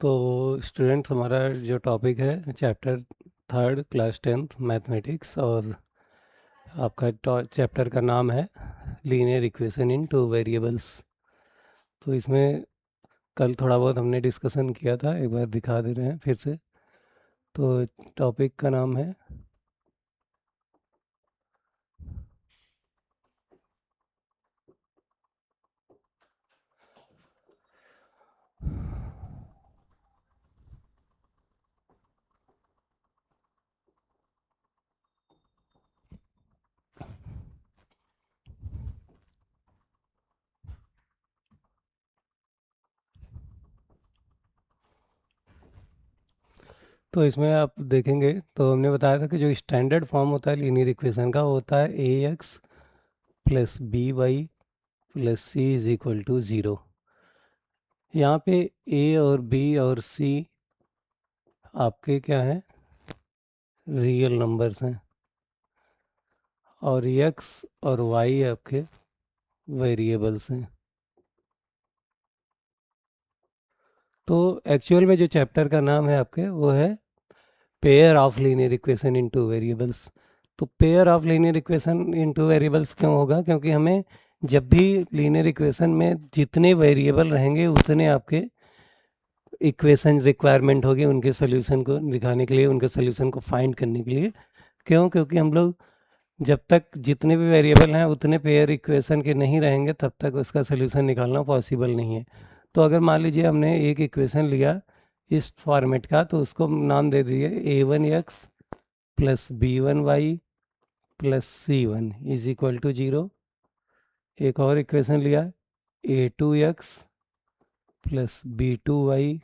तो स्टूडेंट्स, हमारा जो टॉपिक है chapter third class 10th mathematics, और आपका चैप्टर का नाम है linear equation in two variables. तो इसमें कल थोड़ा बहुत हमने डिस्कशन किया था, एक बार दिखा दे रहे हैं फिर से। तो टॉपिक का नाम है तो इसमें आप देखेंगे तो हमने बताया था कि जो स्टैंडर्ड फॉर्म होता है लीनियर इक्वेशन का, वो होता है A X plus B Y plus C is equal to zero. यहाँ पे ए और बी और सी आपके क्या हैं, रियल नंबर्स हैं, और एक्स और वाई आपके वेरिएबल्स हैं। तो एक्चुअल में जो चैप्टर का नाम है आपके, वो है pair of linear equation in two variables. तो pair of linear equation in two variables क्यों होगा? क्योंकि हमें जब भी लीनियर इक्वेशन में जितने वेरिएबल रहेंगे उतने आपके इक्वेशन रिक्वायरमेंट होगी उनके सोल्यूशन को दिखाने के लिए, उनके सोल्यूशन को फाइंड करने के लिए। क्यों? क्योंकि हम लोग जब तक जितने भी वेरिएबल हैं उतने पेयर इक्वेशन के नहीं रहेंगे तब तक उसका सोल्यूशन निकालना पॉसिबल नहीं है। तो अगर मान लीजिए हमने एक इक्वेशन लिया इस फॉर्मेट का, तो उसको नाम दे दिए a1x plus b1y plus c1 is equal to zero. एक और इक्वेशन लिया a2x plus b2y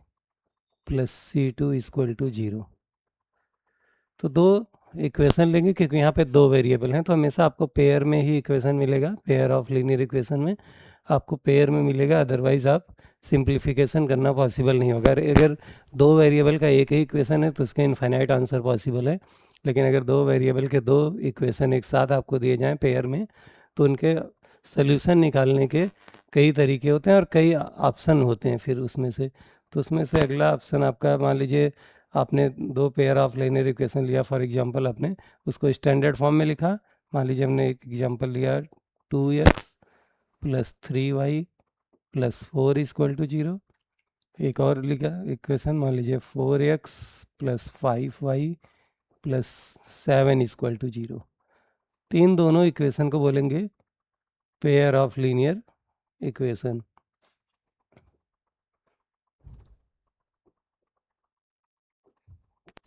plus c2 equal to zero. तो दो इक्वेशन लेंगे क्योंकि यहाँ पे दो वेरिएबल हैं, तो हमेशा आपको पेयर में ही इक्वेशन मिलेगा। पेयर ऑफ लीनियर इक्वेशन में आपको पेयर में मिलेगा, अदरवाइज आप सिंप्लीफिकेशन करना पॉसिबल नहीं होगा। अगर दो वेरिएबल का एक ही इक्वेशन है तो उसके इनफाइनाइट आंसर पॉसिबल है, लेकिन अगर दो वेरिएबल के दो इक्वेशन एक साथ आपको दिए जाएं पेयर में, तो उनके सोल्यूशन निकालने के कई तरीके होते हैं और कई ऑप्शन होते हैं फिर उसमें से। तो उसमें से अगला ऑप्शन आपका, मान लीजिए आपने दो पेयर ऑफ लीनियर इक्वेशन लिया, फॉर एग्जांपल आपने उसको स्टैंडर्ड फॉर्म में लिखा। मान लीजिए हमने एक एग्जांपल लिया 2x plus 3y plus 4 equal to zero. एक और लिखा इक्वेशन, मान लीजिए 4x plus 5y plus 7 equal to zero. तीन दोनों इक्वेशन को बोलेंगे पेयर ऑफ लीनियर इक्वेशन।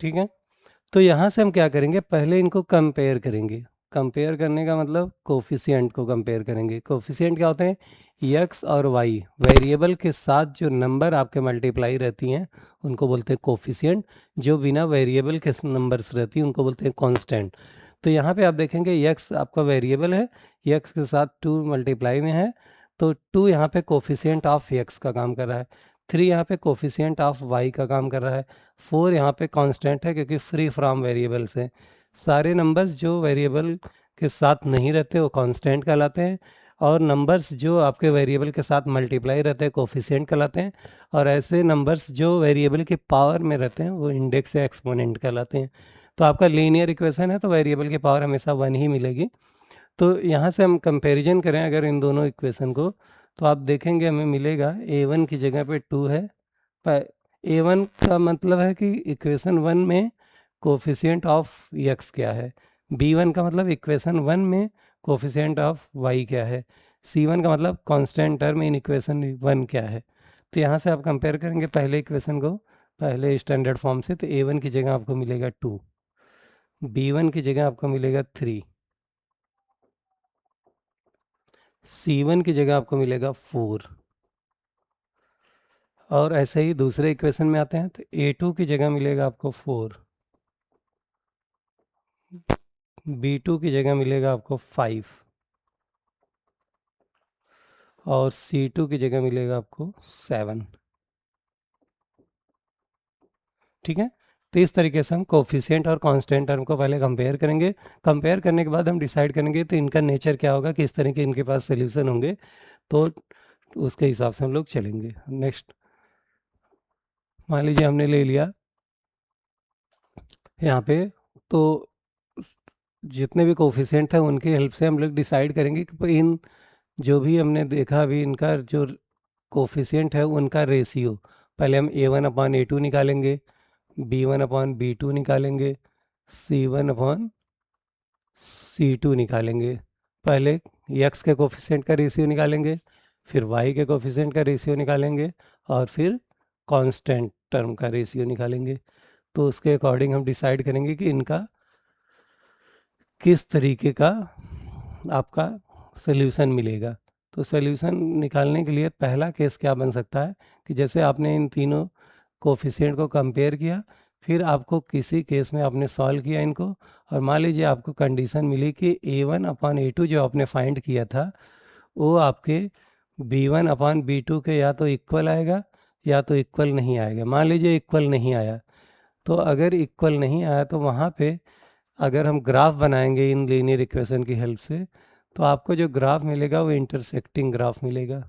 ठीक है। तो यहाँ से हम क्या करेंगे, पहले इनको कंपेयर करेंगे। कंपेयर करने का मतलब कोफिशिएंट को कंपेयर करेंगे। कोफिशिएंट क्या होते हैं? एक्स और वाई वेरिएबल के साथ जो नंबर आपके मल्टीप्लाई रहती हैं उनको बोलते हैं कोफिशिएंट। जो बिना वेरिएबल के नंबर्स रहती हैं उनको बोलते हैं कांस्टेंट। तो यहाँ पे आप देखेंगे एक्स आपका वेरिएबल है, एक्स के साथ 2 मल्टीप्लाई में है, तो 2 यहाँ पे कोफिशिएंट ऑफ एक्स का काम कर रहा है, 3 यहाँ पे कोफिशिएंट ऑफ वाई का काम कर रहा है, 4 यहाँ पे कांस्टेंट है क्योंकि फ्री फ्रॉम वेरिएबल्स है। सारे नंबर्स जो वेरिएबल के साथ नहीं रहते वो कांस्टेंट कहलाते हैं, और नंबर्स जो आपके वेरिएबल के साथ मल्टीप्लाई रहते हैं कोफिशिएंट कहलाते हैं, और ऐसे नंबर्स जो वेरिएबल के पावर में रहते हैं वो इंडेक्स या एक्सपोनेंट कहलाते हैं। तो आपका लीनियर इक्वेशन है तो वेरिएबल की पावर हमेशा 1 ही मिलेगी। तो यहाँ से हम कंपैरिजन करें अगर इन दोनों इक्वेशन को, तो आप देखेंगे हमें मिलेगा a1 की जगह पे 2 है। a1 का मतलब है कि इक्वेशन 1 में कोफिशिएंट ऑफ x क्या है, b1 का मतलब इक्वेशन 1 में कोफिशिएंट ऑफ y क्या है, c1 का मतलब कांस्टेंट टर्म इन इक्वेशन 1 क्या है। तो यहाँ से आप कंपेयर करेंगे पहले इक्वेशन को पहले स्टैंडर्ड फॉर्म से, तो a1 की जगह आपको मिलेगा 2, b1 की जगह आपको मिलेगा 3, c1 की जगह आपको मिलेगा 4। और ऐसे ही दूसरे इक्वेशन में आते हैं तो a2 की जगह मिलेगा आपको 4, b2 की जगह मिलेगा आपको 5, और c2 की जगह मिलेगा आपको 7। ठीक है। तो इस तरीके से हम कोफिशिएंट और कांस्टेंट टर्म को पहले कंपेयर करेंगे। कंपेयर करने के बाद हम डिसाइड करेंगे तो इनका नेचर क्या होगा, किस तरह के इनके पास सोल्यूशन होंगे, तो उसके हिसाब से हम लोग चलेंगे। नेक्स्ट मान लीजिए हमने ले लिया यहाँ पे, तो जितने भी कोफिशिएंट हैं उनकी हेल्प से हम लोग डिसाइड करेंगे कि इन जो भी हमने देखा अभी इनका जो कोफिशिएंट है उनका रेशियो, पहले हम A1/A2 निकालेंगे, B1/B2 निकालेंगे, C1/C2 निकालेंगे। पहले x के कोफिशिएंट का रेशियो निकालेंगे, फिर y के कोफिशिएंट का रेशियो निकालेंगे, और फिर कांस्टेंट टर्म का रेशियो निकालेंगे। तो उसके अकॉर्डिंग हम डिसाइड करेंगे कि इनका किस तरीके का आपका सोल्यूशन मिलेगा। तो सोल्यूशन निकालने के लिए पहला केस क्या बन सकता है कि जैसे आपने इन तीनों कोफिशिएंट को कंपेयर किया, फिर आपको किसी केस में आपने सॉल्व किया इनको, और मान लीजिए आपको कंडीशन मिली कि A1/A2 जो आपने फाइंड किया था वो आपके B1/B2 के या तो इक्वल आएगा या तो इक्वल नहीं आएगा। मान लीजिए इक्वल नहीं आया, तो अगर इक्वल नहीं आया तो वहाँ पे अगर हम ग्राफ बनाएंगे इन लीनियर इक्वेशन की हेल्प से, तो आपको जो ग्राफ मिलेगा वो इंटरसेक्टिंग ग्राफ मिलेगा।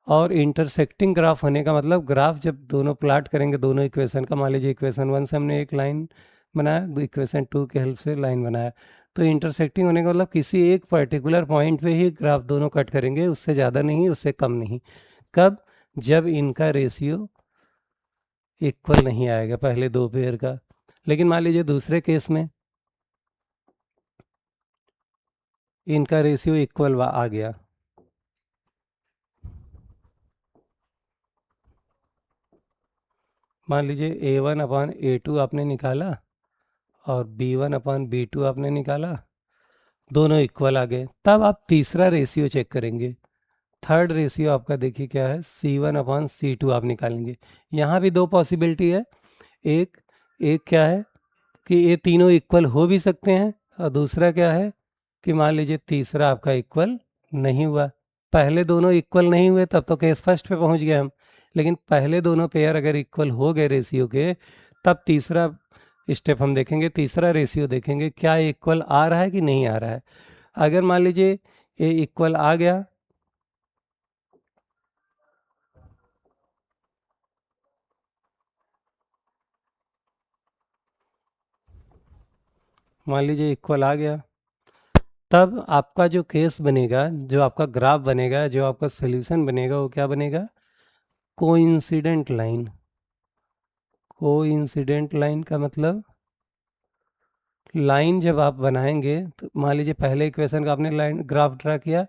और इंटरसेक्टिंग ग्राफ होने का मतलब ग्राफ जब दोनों प्लाट करेंगे दोनों इक्वेशन का, मान लीजिए इक्वेशन 1 से हमने एक लाइन बनाया, इक्वेशन 2 की हेल्प से लाइन बनाया, तो इंटरसेक्टिंग होने का मतलब किसी एक पर्टिकुलर पॉइंट पे ही ग्राफ दोनों कट करेंगे, उससे ज़्यादा नहीं उससे कम नहीं। कब? जब इनका रेशियो इक्वल नहीं आएगा पहले दो पेयर का। लेकिन मान लीजिए दूसरे केस में इनका रेशियो इक्वल आ गया, मान लीजिए A1/A2 आपने निकाला और B1/B2 आपने निकाला, दोनों इक्वल आ गए, तब आप तीसरा रेशियो चेक करेंगे। थर्ड रेशियो आपका देखिए क्या है, C1/C2 आप निकालेंगे। यहाँ भी दो पॉसिबिलिटी है, एक एक क्या है कि ये तीनों इक्वल हो भी सकते हैं, और दूसरा क्या है कि मान लीजिए तीसरा आपका इक्वल नहीं हुआ। पहले दोनों इक्वल नहीं हुए तब तो केस फर्स्ट पे पहुंच गए हम, लेकिन पहले दोनों पेयर अगर इक्वल हो गए रेशियो के, तब तीसरा स्टेप हम देखेंगे, तीसरा रेशियो देखेंगे क्या इक्वल आ रहा है कि नहीं आ रहा है। अगर मान लीजिए ये इक्वल आ गया, मान लीजिए इक्वल आ गया, तब आपका जो केस बनेगा, जो आपका ग्राफ बनेगा, जो आपका सोल्यूशन बनेगा, वो क्या बनेगा, कोइंसिडेंट लाइन। कोइंसिडेंट लाइन का मतलब लाइन जब आप बनाएंगे तो मान लीजिए पहले इक्वेशन का आपने लाइन ग्राफ ड्रा किया,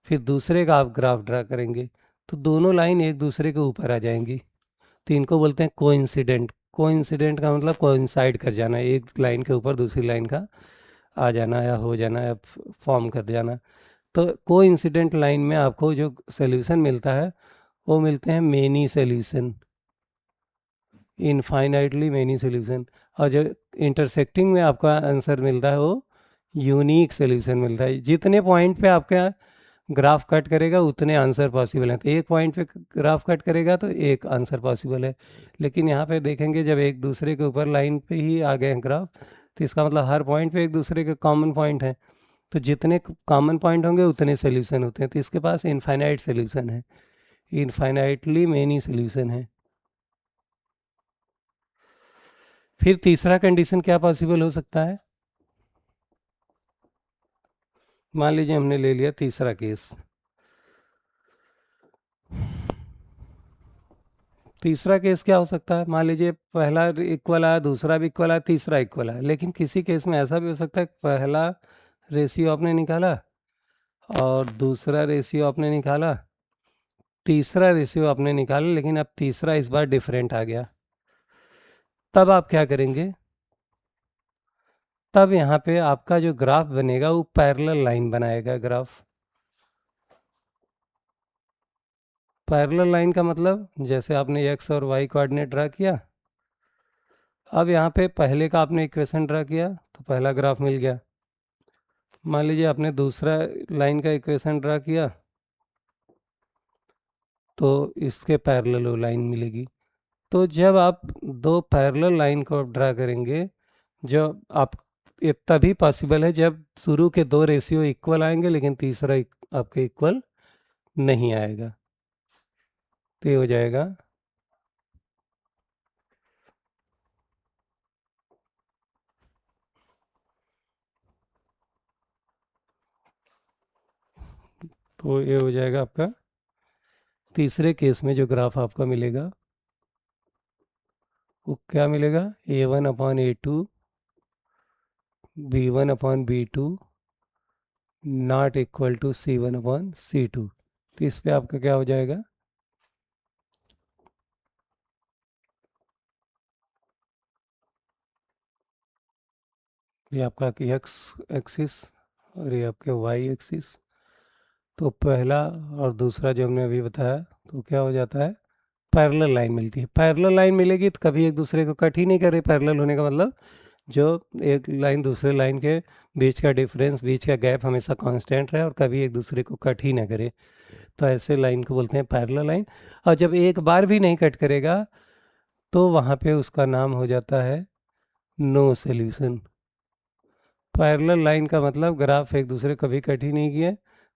फिर दूसरे का आप ग्राफ ड्रा करेंगे, तो दोनों लाइन एक दूसरे के ऊपर आ जाएंगी, तो इनको बोलते हैं कोइंसिडेंट। कोइंसिडेंट का मतलब कोइंसाइड कर जाना, एक लाइन के ऊपर दूसरी लाइन का आ जाना या हो जाना या फॉर्म कर जाना। तो कोइंसिडेंट लाइन में आपको जो सोल्यूशन मिलता है वो मिलते हैं many solution, infinitely many solution. और जो इंटरसेक्टिंग में आपका आंसर मिलता है वो यूनिक सोल्यूशन मिलता है। जितने पॉइंट पे आपका ग्राफ कट करेगा उतने आंसर पॉसिबल हैं, तो एक पॉइंट पे ग्राफ कट करेगा तो एक आंसर पॉसिबल है। लेकिन यहाँ पे देखेंगे जब एक दूसरे के ऊपर लाइन पे ही आ गए हैं ग्राफ, तो इसका मतलब हर पॉइंट पे एक दूसरे के कॉमन पॉइंट हैं, तो जितने कॉमन पॉइंट होंगे उतने सोल्यूशन होते हैं, तो इसके पास इनफाइनाइट सोल्यूशन है, इनफाइनाइटली मेनी सोल्यूशन है। फिर तीसरा कंडीशन क्या पॉसिबल हो सकता है, मान लीजिए हमने ले लिया तीसरा केस। तीसरा केस क्या हो सकता है, मान लीजिए पहला इक्वल आया, दूसरा भी इक्वल आया, तीसरा इक्वल आया, लेकिन किसी केस में ऐसा भी हो सकता है कि पहला रेशियो आपने निकाला और दूसरा रेशियो आपने निकाला, तीसरा रेशियो आपने निकाला, लेकिन अब तीसरा इस बार डिफरेंट आ गया, तब आप क्या करेंगे, तब यहाँ पे आपका जो ग्राफ बनेगा वो पैरेलल लाइन बनाएगा ग्राफ। पैरेलल लाइन का मतलब जैसे आपने एक्स और वाई कोऑर्डिनेट ड्रा किया, अब यहाँ पे पहले का आपने इक्वेशन ड्रा किया तो पहला ग्राफ मिल गया, मान लीजिए आपने दूसरा लाइन का इक्वेशन ड्रा किया तो इसके पैरेलल वो लाइन मिलेगी। तो जब आप दो पैरेलल लाइन को ड्रा करेंगे, जो आप ये तभी पॉसिबल है जब शुरू के दो रेशियो इक्वल आएंगे लेकिन तीसरा आपके इक्वल नहीं आएगा। तो ये हो जाएगा तो ये हो जाएगा आपका तीसरे केस में जो ग्राफ आपका मिलेगा वो क्या मिलेगा, A1/A2 B1/B2 not equal to C1/C2। तो इस पे आपका क्या हो जाएगा, ये आपका एक्स एक्सिस और ये आपके वाई एक्सिस। तो पहला और दूसरा जो हमने अभी बताया तो क्या हो जाता है, पैरेलल लाइन मिलती है। पैरेलल लाइन मिलेगी तो कभी एक दूसरे को कट ही नहीं करे। पैरेलल होने का मतलब जो एक लाइन दूसरे लाइन के बीच का डिफरेंस, बीच का गैप हमेशा कांस्टेंट रहे और कभी एक दूसरे को कट ही ना करे। तो ऐसे लाइन को बोलते हैं पैरेलल लाइन। और जब एक बार भी नहीं कट करेगा तो वहाँ पे उसका नाम हो जाता है नो सॉल्यूशन। पैरेलल लाइन का मतलब ग्राफ एक दूसरे कभी कट ही नहीं किए,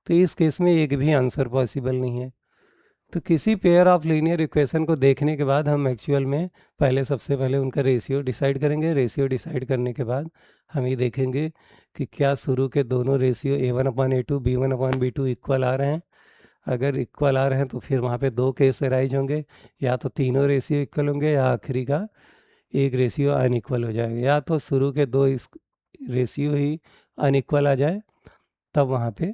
तो इस केस में एक भी आंसर पॉसिबल नहीं है। तो किसी पेयर ऑफ लीनियर इक्वेशन को देखने के बाद हम एक्चुअल में पहले सबसे पहले उनका रेशियो डिसाइड करेंगे। रेशियो डिसाइड करने के बाद हम ये देखेंगे कि क्या शुरू के दोनों रेशियो A1/A2 B1/B2 इक्वल आ रहे हैं। अगर इक्वल आ रहे हैं तो फिर वहाँ पे दो केस अराइज होंगे, या तो तीनों रेशियो इक्वल होंगे या आखिरी का एक रेशियो अनइक्वल हो जाएगा। या तो शुरू के दो इस रेशियो ही अनइक्वल आ जाए, तब वहाँ पे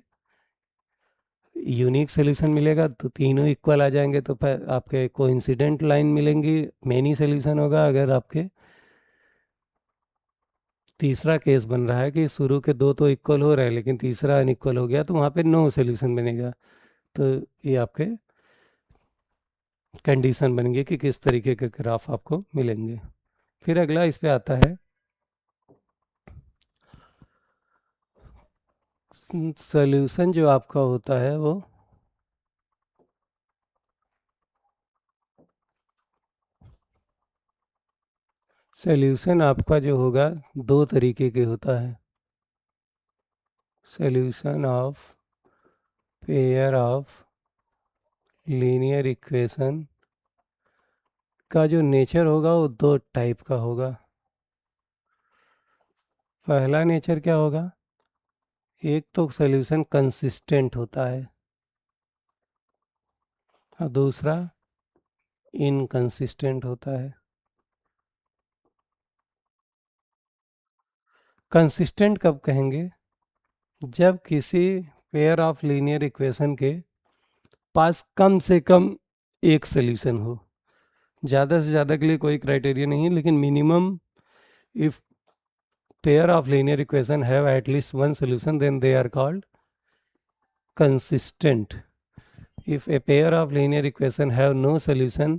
यूनिक सोल्यूशन मिलेगा। तो तीनों इक्वल आ जाएंगे तो आपके कोइंसिडेंट लाइन मिलेंगी, मेनी सोल्यूशन होगा। अगर आपके तीसरा केस बन रहा है कि शुरू के दो तो इक्वल हो रहे हैं लेकिन तीसरा अनइक्वल हो गया, तो वहाँ पे नो सोल्यूशन बनेगा। तो ये आपके कंडीशन बनेंगे कि किस तरीके के ग्राफ आपको मिलेंगे। फिर अगला इस पे आता है सोल्यूशन जो आपका होता है वो सोल्यूशन आपका जो होगा दो तरीके के होता है। Solution of pair of linear equation का जो नेचर होगा वो दो टाइप का होगा। पहला नेचर क्या होगा, एक तो सोल्यूशन कंसिस्टेंट होता है और दूसरा इनकंसिस्टेंट होता है। कंसिस्टेंट कब कहेंगे, जब किसी पेयर ऑफ लीनियर इक्वेशन के पास कम से कम एक सोल्यूशन हो। ज़्यादा से ज़्यादा के लिए कोई क्राइटेरिया नहीं है, लेकिन minimum if pair of linear equation have at least one solution then they are called consistent. If a pair of linear equation have no solution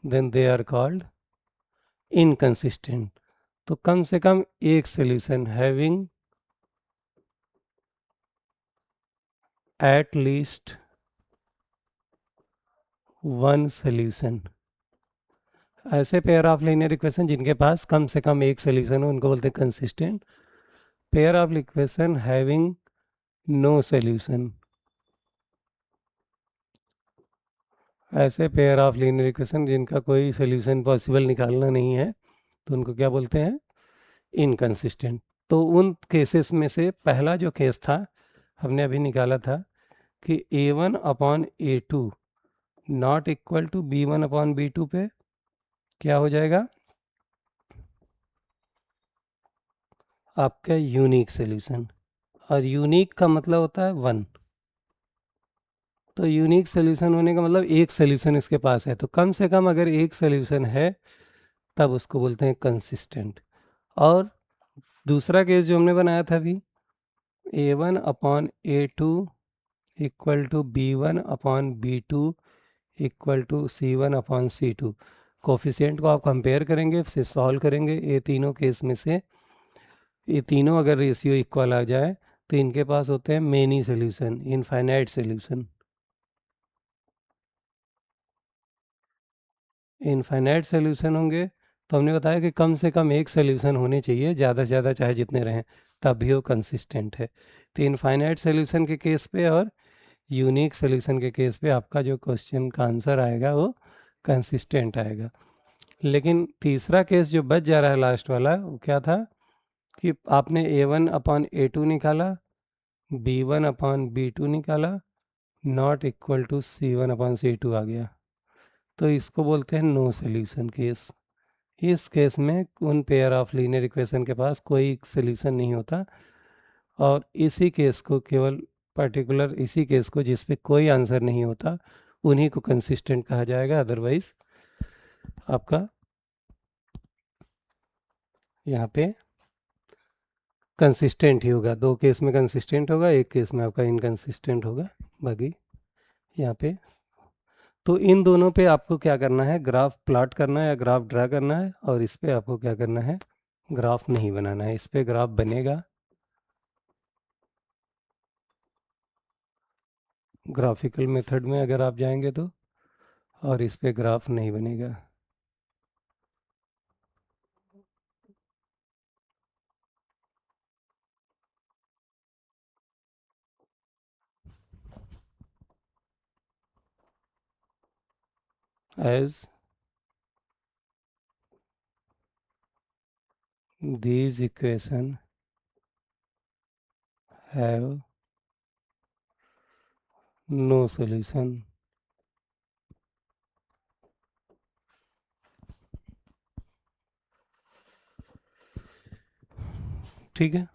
then they are called inconsistent. तो कम से कम एक solution having at least one solution, ऐसे pair of linear equation जिनके पास कम से कम एक solution हो उनको बोलते हैं consistent. Pair of equation having no solution, ऐसे पेयर ऑफ लीनियर इक्वेशन जिनका कोई सोल्यूशन पॉसिबल निकालना नहीं है तो उनको क्या बोलते हैं, इनकंसिस्टेंट। तो उन केसेस में से पहला जो केस था हमने अभी निकाला था कि A1/A2 not equal to B1/B2 पे क्या हो जाएगा, आपका यूनिक सोल्यूशन। और यूनिक का मतलब होता है वन। तो यूनिक सोल्यूशन होने का मतलब एक सोल्यूशन इसके पास है, तो कम से कम अगर एक सोल्यूशन है तब उसको बोलते हैं कंसिस्टेंट। और दूसरा केस जो हमने बनाया था अभी, A1/A2 equal to B1/B2 equal to C1/C2। Coefficient को आप कंपेयर करेंगे, फिर सॉल्व करेंगे। ये तीनों केस में से ये तीनों अगर रेशियो इक्वल आ जाए तो इनके पास होते हैं many solution, infinite solution. Infinite solution होंगे तो हमने बताया कि कम से कम एक सोल्यूशन होने चाहिए, ज़्यादा से ज़्यादा चाहे जितने रहें, तब भी वो कंसिस्टेंट है। तो इनफाइनाइट सोल्यूशन के केस पे और यूनिक सोल्यूशन के केस पे आपका जो क्वेश्चन का आंसर आएगा वो कंसिस्टेंट आएगा। लेकिन तीसरा केस जो बच जा रहा है लास्ट वाला, वो क्या था कि आपने A1/A2 निकाला, B1/B2 निकाला, नॉट इक्वल टू C1/C2 आ गया, तो इसको बोलते हैं नो सोल्यूशन केस। इस केस में उन पेयर ऑफ लीनियर इक्वेशन के पास कोई सोल्यूशन नहीं होता, और इसी केस को केवल पर्टिकुलर इसी केस को जिस पे कोई आंसर नहीं होता उन्हीं को कंसिस्टेंट कहा जाएगा। अदरवाइज आपका यहाँ पे कंसिस्टेंट ही होगा, दो केस में कंसिस्टेंट होगा, एक केस में आपका इनकंसिस्टेंट होगा। बाकी यहाँ पे तो इन दोनों पे आपको क्या करना है, ग्राफ प्लॉट करना है या ग्राफ ड्रा करना है, और इस पे आपको क्या करना है, ग्राफ नहीं बनाना है। इस पे ग्राफ बनेगा ग्राफिकल मेथड में अगर आप जाएंगे तो, और इस पे ग्राफ नहीं बनेगा। as these equation have no solution। ठीक है।